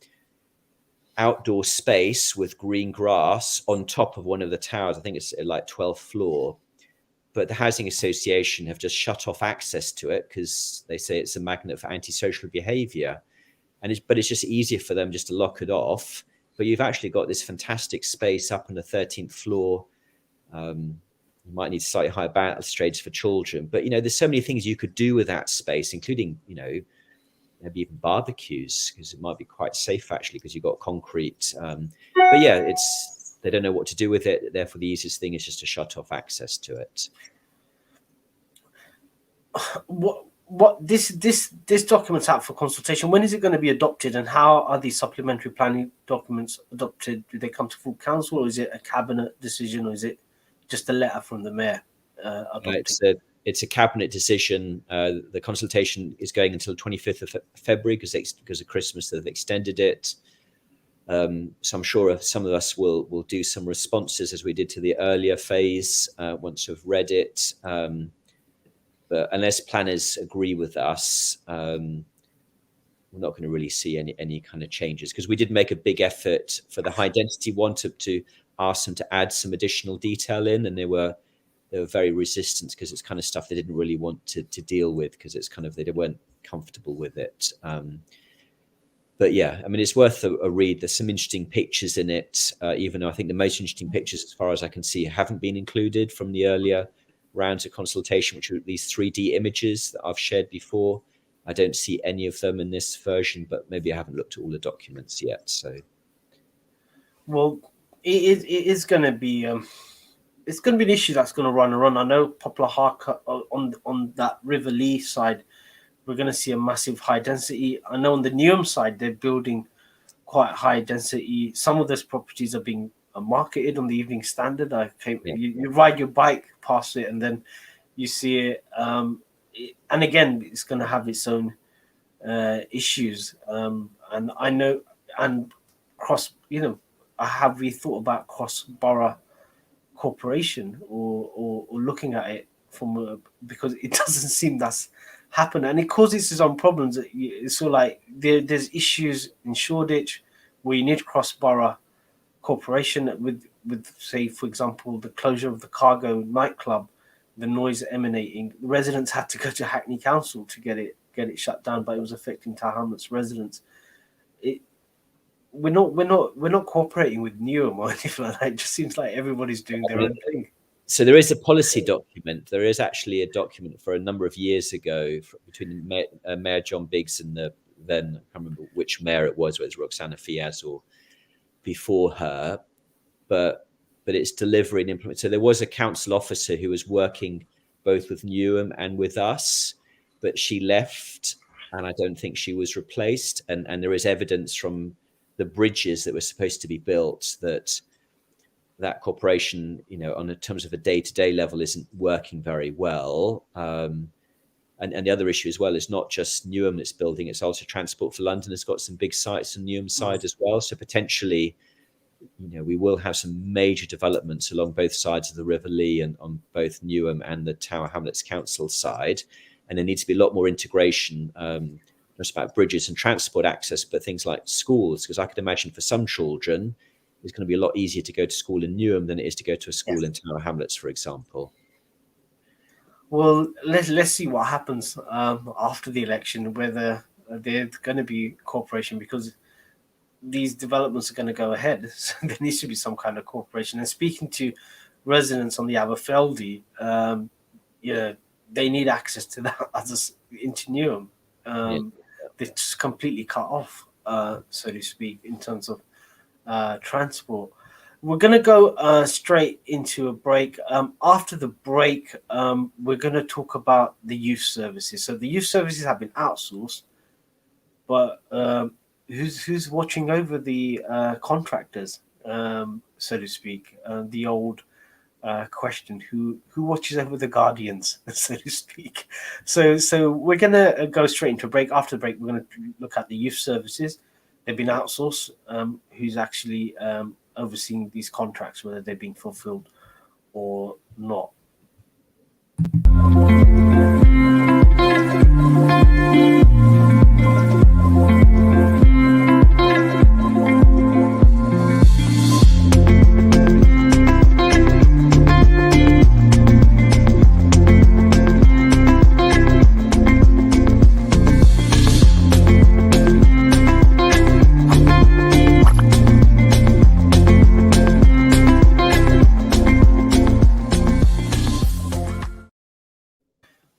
S2: outdoor space with green grass on top of one of the towers. I think it's like 12th floor. But the housing association have just shut off access to it because they say it's a magnet for antisocial behaviour. But it's just easier for them just to lock it off. But you've actually got this fantastic space up on the 13th floor. You might need slightly higher balustrades for children. But, there's so many things you could do with that space, including, maybe even barbecues, because it might be quite safe, actually, because you've got concrete. But yeah, they don't know what to do with it. Therefore, the easiest thing is just to shut off access to it.
S1: What this document's out for consultation. When is it going to be adopted, and how are these supplementary planning documents adopted? Do they come to full council, or is it a cabinet decision, or is it just a letter from the mayor?
S2: It's a cabinet decision. The consultation is going until the 25th of February because of Christmas. They've extended it. So I'm sure some of us will do some responses as we did to the earlier phase once we've read it. But unless planners agree with us, we're not going to really see any kind of changes, because we did make a big effort for the high density one to ask them to add some additional detail in, and they were very resistant because it's kind of stuff they didn't really want to deal with, because it's kind of, they weren't comfortable with it. But yeah, I mean, it's worth a read. There's some interesting pictures in it, even though I think the most interesting pictures, as far as I can see, haven't been included from the earlier rounds of consultation, which are these 3D images that I've shared before. I don't see any of them in this version, but maybe I haven't looked at all the documents yet. So,
S1: well, it is going to be it's going to be an issue that's going to run and run. I know Poplar Harker on that River Lee side, we're going to see a massive high density. I know on the Newham side, they're building quite high density. Some of those properties are being marketed on the Evening Standard. You ride your bike past it and then you see it. And again, it's going to have its own issues. And I know, and have we thought about cross-borough cooperation or looking at it because it doesn't seem that's happened, and it causes its own problems. It's sort of like there's issues in Shoreditch where you need cross-borough cooperation with say, for example, the closure of the Cargo nightclub, the noise emanating. The residents had to go to Hackney Council to get it shut down, but it was affecting Tower Hamlets residents. we're not cooperating with Newham or anything like that. It just seems like everybody's doing their own thing.
S2: So there is a policy document. There is actually a document for a number of years ago between Mayor John Biggs and the then, I can't remember which mayor it was, whether it was Roxana Fiaz or before her, but it's delivery and implement. So there was a council officer who was working both with Newham and with us, but she left, and I don't think she was replaced. And there is evidence from the bridges that were supposed to be built that cooperation, on terms of a day-to-day level, isn't working very well. And the other issue as well is not just Newham that's building; it's also Transport for London has got some big sites on Newham's side as well. So potentially, we will have some major developments along both sides of the River Lee and on both Newham and the Tower Hamlets Council side. And there needs to be a lot more integration, not just about bridges and transport access, but things like schools, because I could imagine for some children, it's going to be a lot easier to go to school in Newham than it is to go to a school in Tower Hamlets, for example.
S1: Well, let's see what happens after the election, whether there's going to be cooperation, because these developments are going to go ahead. So there needs to be some kind of cooperation. And speaking to residents on the Aberfeldy, they need access to that into Newham. They're just completely cut off, so to speak, in terms of transport. We're going to go straight into a break. After the break, we're going to talk about the youth services. So the youth services have been outsourced, but who's watching over the contractors, so to speak? The old question: who watches over the guardians, so to speak? So we're going to go straight into a break. After the break, we're going to look at the youth services. They've been outsourced. Who's actually overseeing these contracts, whether they're being fulfilled or not?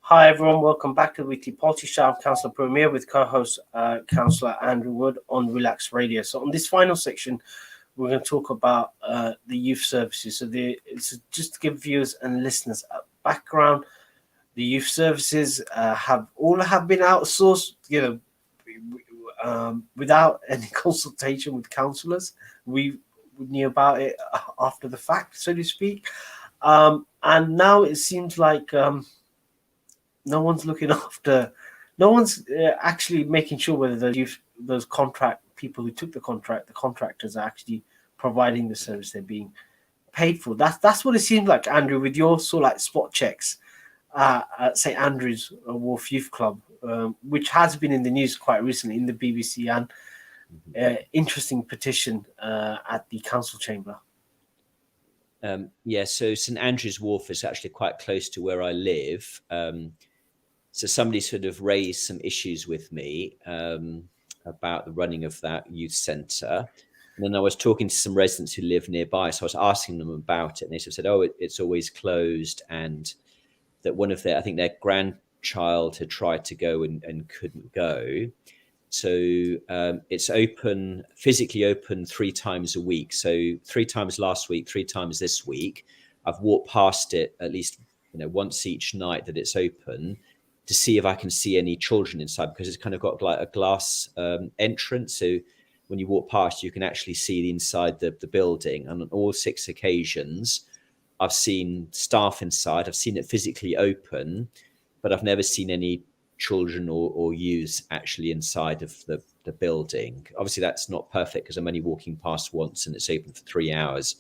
S1: Hi everyone, welcome back to the Weekly Politics Show. I'm Councillor Puru Miah with co-host Councillor Andrew Wood on Relax Radio. So on this final section, we're going to talk about the youth services. So just to give viewers and listeners a background, the youth services have been outsourced, without any consultation with councillors. We knew about it after the fact, so to speak. And now it seems like no one's looking after, no one's actually making sure whether those contract people who took the contractors are actually providing the service they're being paid for. That's what it seems like, Andrew, with your sort of like spot checks at St Andrew's Wharf Youth Club, which has been in the news quite recently in the BBC, and interesting petition at the council chamber.
S2: So St Andrew's Wharf is actually quite close to where I live. So somebody sort of raised some issues with me about the running of that youth centre. And then I was talking to some residents who live nearby. So I was asking them about it. And they sort of said, oh, it's always closed. And that one of I think their grandchild had tried to go and couldn't go. So it's physically open 3 times a week. So 3 times last week, 3 times this week. I've walked past it at least once each night that it's open, to see if I can see any children inside, because it's kind of got like a glass entrance. So when you walk past, you can actually see the inside the building. And on all 6 occasions, I've seen staff inside. I've seen it physically open, but I've never seen any children or youths actually inside of the building. Obviously, that's not perfect because I'm only walking past once and it's open for 3 hours.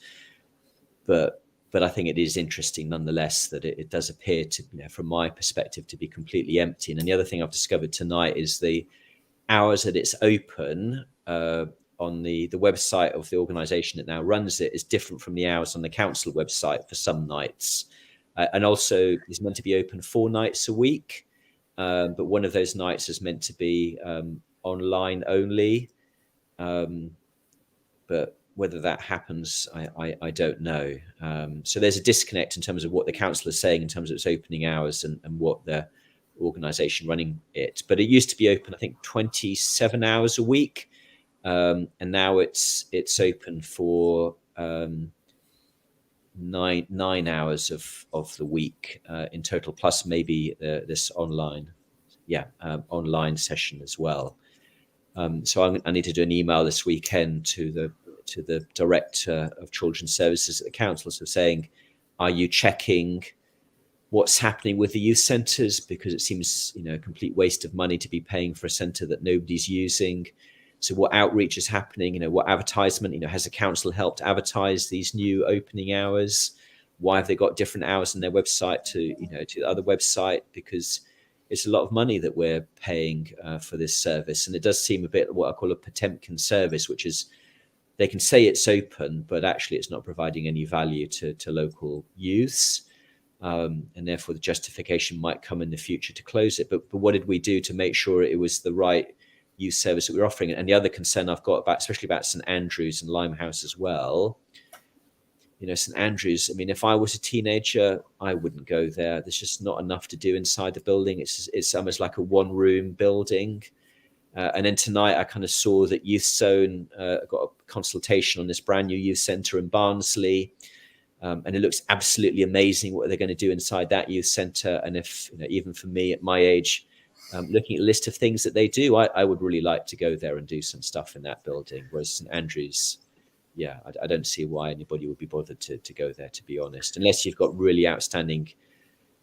S2: But I think it is interesting nonetheless that it does appear to, from my perspective, to be completely empty. And the other thing I've discovered tonight is the hours that it's open on the website of the organisation that now runs it is different from the hours on the council website for some nights. And also it's meant to be open 4 nights a week. But one of those nights is meant to be online only. but whether that happens, I don't know. So there's a disconnect in terms of what the council is saying in terms of its opening hours and what the organisation running it. But it used to be open, I think, 27 hours a week, and now it's open for 9 hours of the week in total, plus maybe this online session as well. So I need to do an email this weekend to the director of children's services at the council, so saying, are you checking what's happening with the youth centres? Because it seems, a complete waste of money to be paying for a centre that nobody's using. So what outreach is happening? What advertisement? Has the council helped advertise these new opening hours? Why have they got different hours on their website to the other website? Because it's a lot of money that we're paying for this service, and it does seem a bit what I call a Potemkin service, which is they can say it's open, but actually it's not providing any value to local youths, and therefore the justification might come in the future to close it. But what did we do to make sure it was the right youth service that we're offering? And the other concern I've got especially about St Andrews and Limehouse as well. St Andrews, if I was a teenager, I wouldn't go there. There's just not enough to do inside the building. It's almost like a one-room building. And then tonight I kind of saw that Youth Zone got a consultation on this brand new youth centre in Barnsley. And it looks absolutely amazing what they're going to do inside that youth centre. And if, even for me at my age, looking at a list of things that they do, I would really like to go there and do some stuff in that building. Whereas St Andrews, I don't see why anybody would be bothered to go there, to be honest, unless you've got really outstanding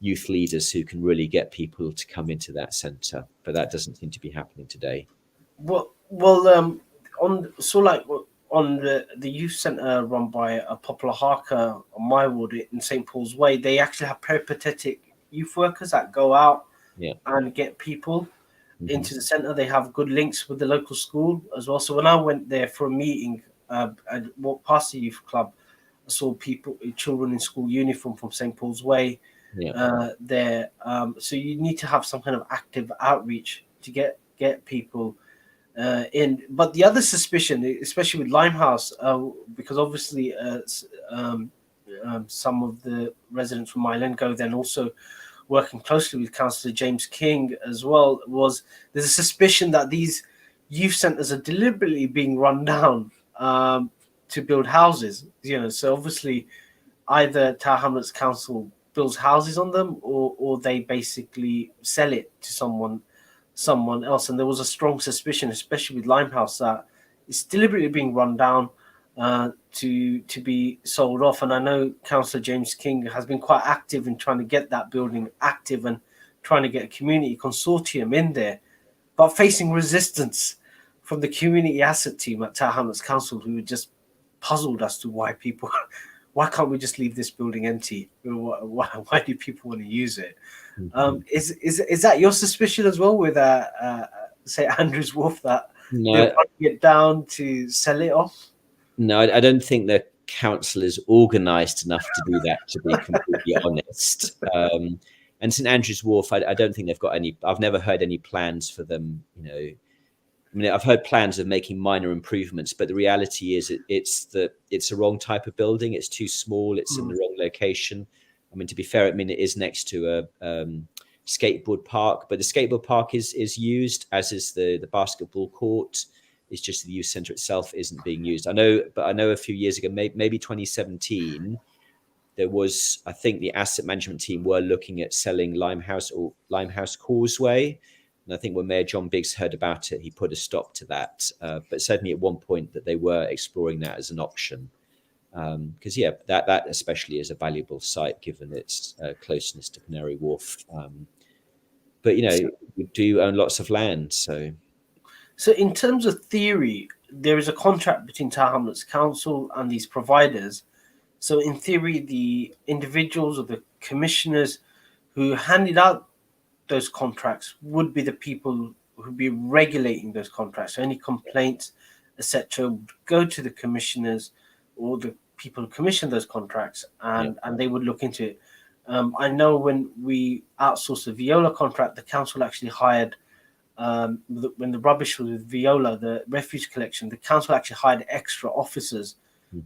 S2: youth leaders who can really get people to come into that centre. But that doesn't seem to be happening today.
S1: On the youth centre run by a popular Harker on my ward in St Paul's Way, they actually have peripatetic youth workers that go out and get people into the centre. They have good links with the local school as well. So when I went there for a meeting, I walked past the youth club, I saw children in school uniform from St Paul's Way there. So you need to have some kind of active outreach to get people in. But the other suspicion, especially with Limehouse, because obviously some of the residents from Island go then also working closely with Councillor James King as well, there's a suspicion that these youth centres are deliberately being run down to build houses. So obviously either Tower Hamlets Council builds houses on them, or they basically sell it to someone else. And there was a strong suspicion, especially with Limehouse, that it's deliberately being run down to be sold off. And I know Councillor James King has been quite active in trying to get that building active and trying to get a community consortium in there, but facing resistance from the community asset team at Tower Hamlets Council, who were just puzzled as to why can't we just leave this building empty? Why do people want to use it? Is that your suspicion as well with say Andrews Wharf, that they're putting it down to sell it off?
S2: No, I don't think the council is organised enough to do that, to be completely honest. And St Andrews Wharf, I don't think they've got any. I've never heard any plans for them. I've heard plans of making minor improvements, but the reality is it's the wrong type of building. It's too small. It's in the wrong location. To be fair, it is next to a skateboard park, but the skateboard park is used, as is the basketball court. It's just the youth centre itself isn't being used. I know a few years ago, maybe 2017, there was, I think the asset management team were looking at selling Limehouse or Limehouse Causeway. And I think when Mayor John Biggs heard about it, he put a stop to that. But certainly at one point that they were exploring that as an option. Because, that especially is a valuable site given its closeness to Canary Wharf. But, we do own lots of land.
S1: So in terms of theory, there is a contract between Tower Hamlets Council and these providers. So in theory, the individuals or the commissioners who handed out those contracts would be the people who would be regulating those contracts. So any complaints, etc., would go to the commissioners or the people who commission those contracts, and they would look into it. I know when we outsourced the Viola contract, the council actually hired when the rubbish was with Viola, the refuge collection, the council actually hired extra officers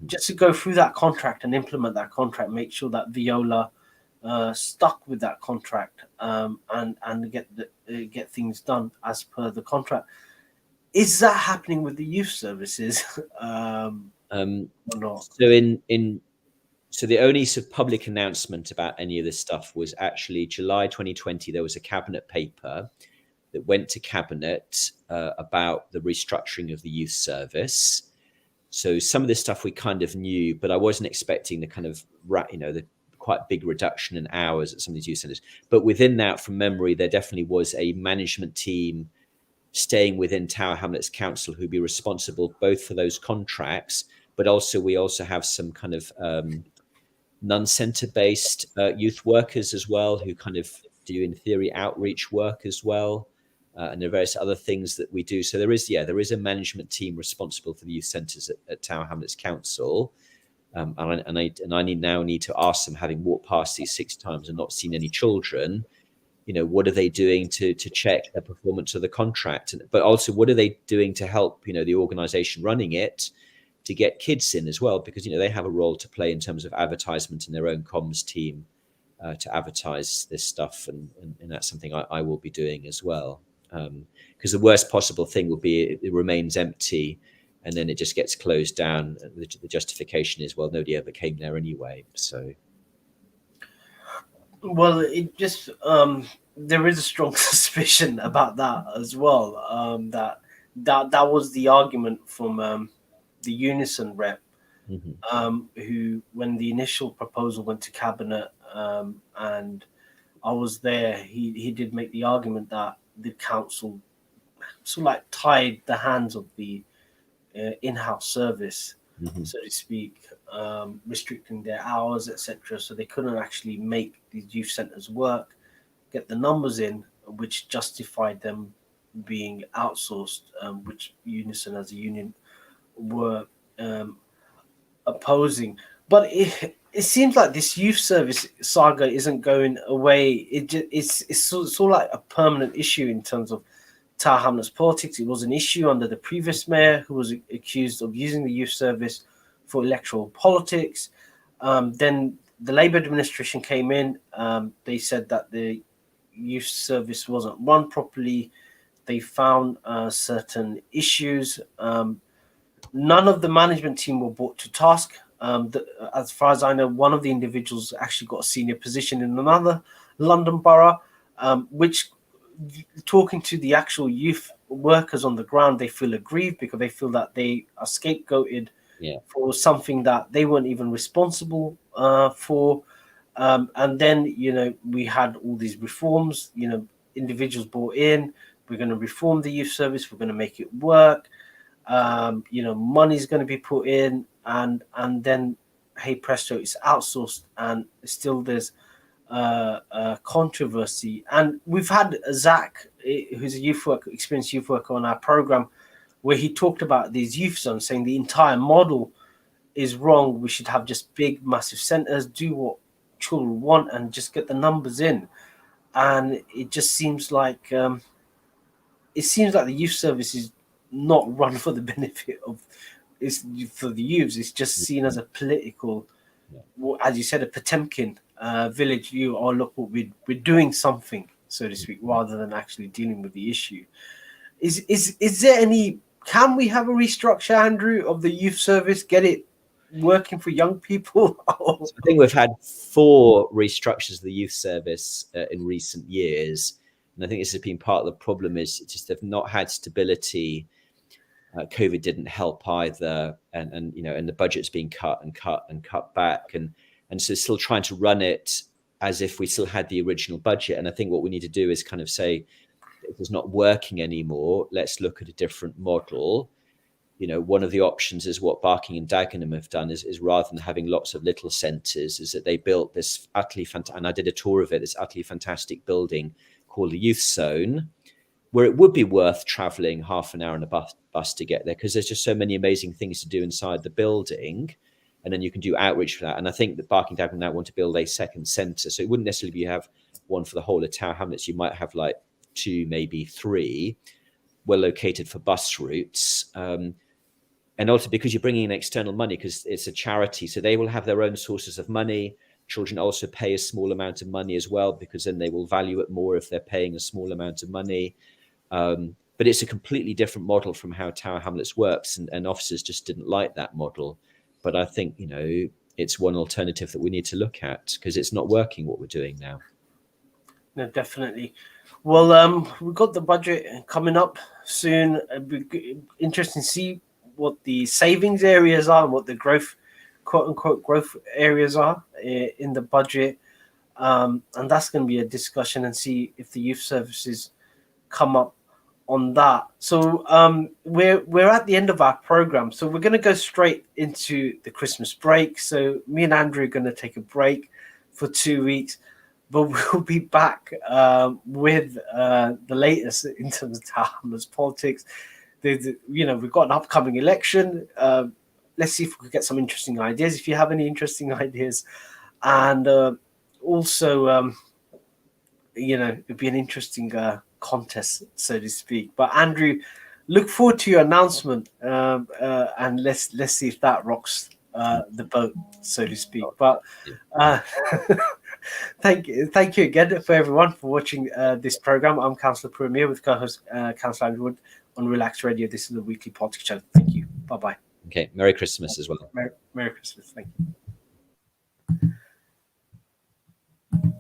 S1: just to go through that contract and implement that contract, make sure that Viola stuck with that contract, and get things done as per the contract. Is that happening with the youth services or not?
S2: So the only sort of public announcement about any of this stuff was actually July 2020. There was a cabinet paper that went to cabinet about the restructuring of the youth service. So some of this stuff we kind of knew, but I wasn't expecting the kind of, the quite big reduction in hours at some of these youth centres. But within that, from memory, there definitely was a management team staying within Tower Hamlets Council who'd be responsible both for those contracts, but also we also have some kind of non-centre based youth workers as well, who kind of do, in theory, outreach work as well. And there are various other things that we do. So there is a management team responsible for the youth centres at Tower Hamlets Council. And I need to ask them, having walked past these 6 times and not seen any children, what are they doing to check the performance of the contract? But also, what are they doing to help, the organisation running it to get kids in as well? Because, they have a role to play in terms of advertisement in their own comms team to advertise this stuff. And that's something I will be doing as well. Because the worst possible thing would be it remains empty and then it just gets closed down. The justification is, well, nobody ever came there anyway. So.
S1: Well, it just there is a strong suspicion about that as well. That was the argument from the Unison rep, who, when the initial proposal went to cabinet, and I was there, he did make the argument that the council sort of like tied the hands of the in-house service, so to speak, restricting their hours, etc. So they couldn't actually make these youth centres work, get the numbers in, which justified them being outsourced, which Unison as a union were opposing. But it seems like this youth service saga isn't going away. It's sort of like a permanent issue in terms of Tower Hamlets politics. It was an issue under the previous mayor, who was accused of using the youth service for electoral politics. Then the Labour administration came in. They said that the youth service wasn't run properly. They found certain issues. None of the management team were brought to task. As far as I know, one of the individuals actually got a senior position in another London borough, which, talking to the actual youth workers on the ground, they feel aggrieved because they feel that they are scapegoated for something that they weren't even responsible for. And then, we had all these reforms, individuals brought in, we're going to reform the youth service, we're going to make it work. Money's going to be put in, and then, hey presto, it's outsourced, and still there's controversy. And we've had Zach, who's a experienced youth worker on our program, where he talked about these youth zones, saying the entire model is wrong. We should have just big, massive centres, do what children want, and just get the numbers in. And it just seems like the youth service is not run for the benefit of, it's for the youths. It's just seen as a political, as you said, a Potemkin village view. Oh, look what we're doing something, so to speak, rather than actually dealing with the issue. Is there any? Can we have a restructure, Andrew, of the youth service? Get it working for young people?
S2: So I think we've had 4 restructures of the youth service in recent years, and I think this has been part of the problem. Is just they've not had stability. COVID didn't help either, and the budget's been cut back, and so still trying to run it as if we still had the original budget. And I think what we need to do is kind of say, if it's not working anymore, let's look at a different model. One of the options is what Barking and Dagenham have done is rather than having lots of little centres, is that they built this utterly fantastic, and I did a tour of it, this utterly fantastic building called the Youth Zone, where it would be worth travelling half an hour on a bus to get there, because there's just so many amazing things to do inside the building, and then you can do outreach for that. And I think that Barking Dagenham now want to build a second centre, so it wouldn't necessarily have one for the whole of Tower Hamlets. You might have like 2, maybe 3, were located for bus routes. And also because you're bringing in external money, because it's a charity, so they will have their own sources of money. Children also pay a small amount of money as well, because then they will value it more if they're paying a small amount of money. But it's a completely different model from how Tower Hamlets works, and officers just didn't like that model. But I think, it's one alternative that we need to look at, because it's not working what we're doing now.
S1: No, definitely. Well, we've got the budget coming up soon. It'd be interesting to see what the savings areas are and what the growth, quote unquote, growth areas are in the budget. And that's going to be a discussion, and see if the youth services come up on that. So we're at the end of our program, so we're going to go straight into the Christmas break. So me and Andrew are going to take a break for 2 weeks, but we'll be back with the latest in terms of Tower Hamlets politics. We've got an upcoming election. Let's see if we can get some interesting ideas. If you have any interesting ideas, and also, it'd be an interesting contest, so to speak. But Andrew, look forward to your announcement, and let's see if that rocks the boat, so to speak. But thank you again for everyone for watching this program. I'm Councillor Puru Miah with co-host Councillor Andrew Wood on Relax Radio. This is the weekly politics channel. Thank you. Bye bye.
S2: Okay. Merry Christmas as well.
S1: Merry Christmas. Thank you.